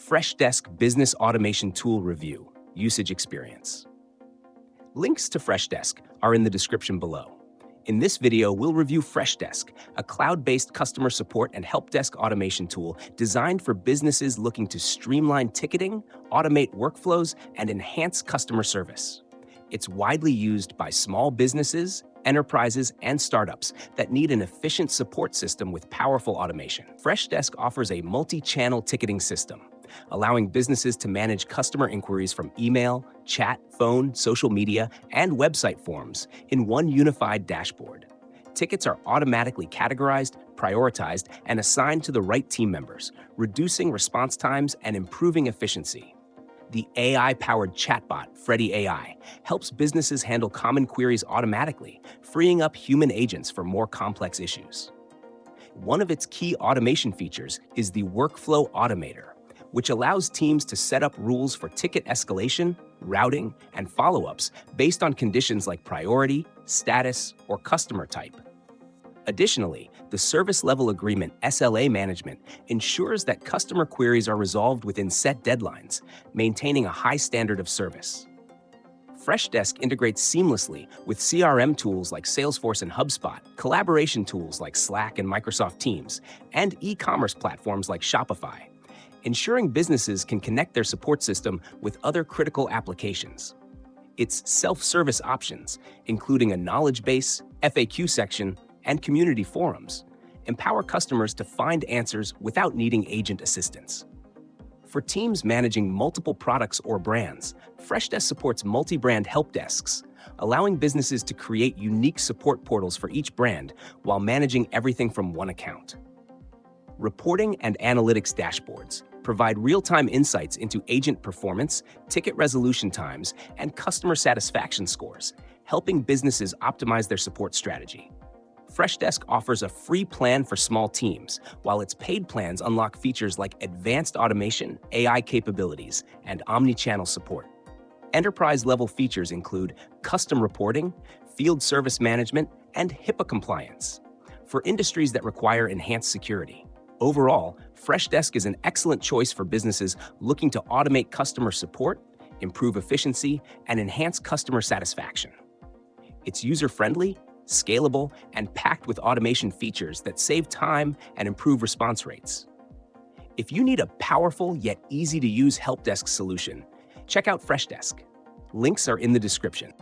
Freshdesk Business Automation Tool Review, Usage Experience. Links to Freshdesk are in the description below. In this video, we'll review Freshdesk, a cloud-based customer support and help desk automation tool designed for businesses looking to streamline ticketing, automate workflows, and enhance customer service. It's widely used by small businesses, enterprises, and startups that need an efficient support system with powerful automation. Freshdesk offers a multi-channel ticketing system, allowing businesses to manage customer inquiries from email, chat, phone, social media, and website forms in one unified dashboard. Tickets are automatically categorized, prioritized, and assigned to the right team members, reducing response times and improving efficiency. The AI-powered chatbot, Freddy AI, helps businesses handle common queries automatically, freeing up human agents for more complex issues. One of its key automation features is the Workflow Automator, which allows teams to set up rules for ticket escalation, routing, and follow-ups based on conditions like priority, status, or customer type. Additionally, the Service Level Agreement (SLA) management ensures that customer queries are resolved within set deadlines, maintaining a high standard of service. Freshdesk integrates seamlessly with CRM tools like Salesforce and HubSpot, collaboration tools like Slack and Microsoft Teams, and e-commerce platforms like Shopify, ensuring businesses can connect their support system with other critical applications. Its self-service options, including a knowledge base, FAQ section, and community forums, empower customers to find answers without needing agent assistance. For teams managing multiple products or brands, Freshdesk supports multi-brand help desks, allowing businesses to create unique support portals for each brand while managing everything from one account. Reporting and analytics dashboards provide real-time insights into agent performance, ticket resolution times, and customer satisfaction scores, helping businesses optimize their support strategy. Freshdesk offers a free plan for small teams, while its paid plans unlock features like advanced automation, AI capabilities, and omni-channel support. Enterprise-level features include custom reporting, field service management, and HIPAA compliance for industries that require enhanced security. Overall, Freshdesk is an excellent choice for businesses looking to automate customer support, improve efficiency, and enhance customer satisfaction. It's user-friendly, scalable, and packed with automation features that save time and improve response rates. If you need a powerful yet easy-to-use help desk solution, check out Freshdesk. Links are in the description.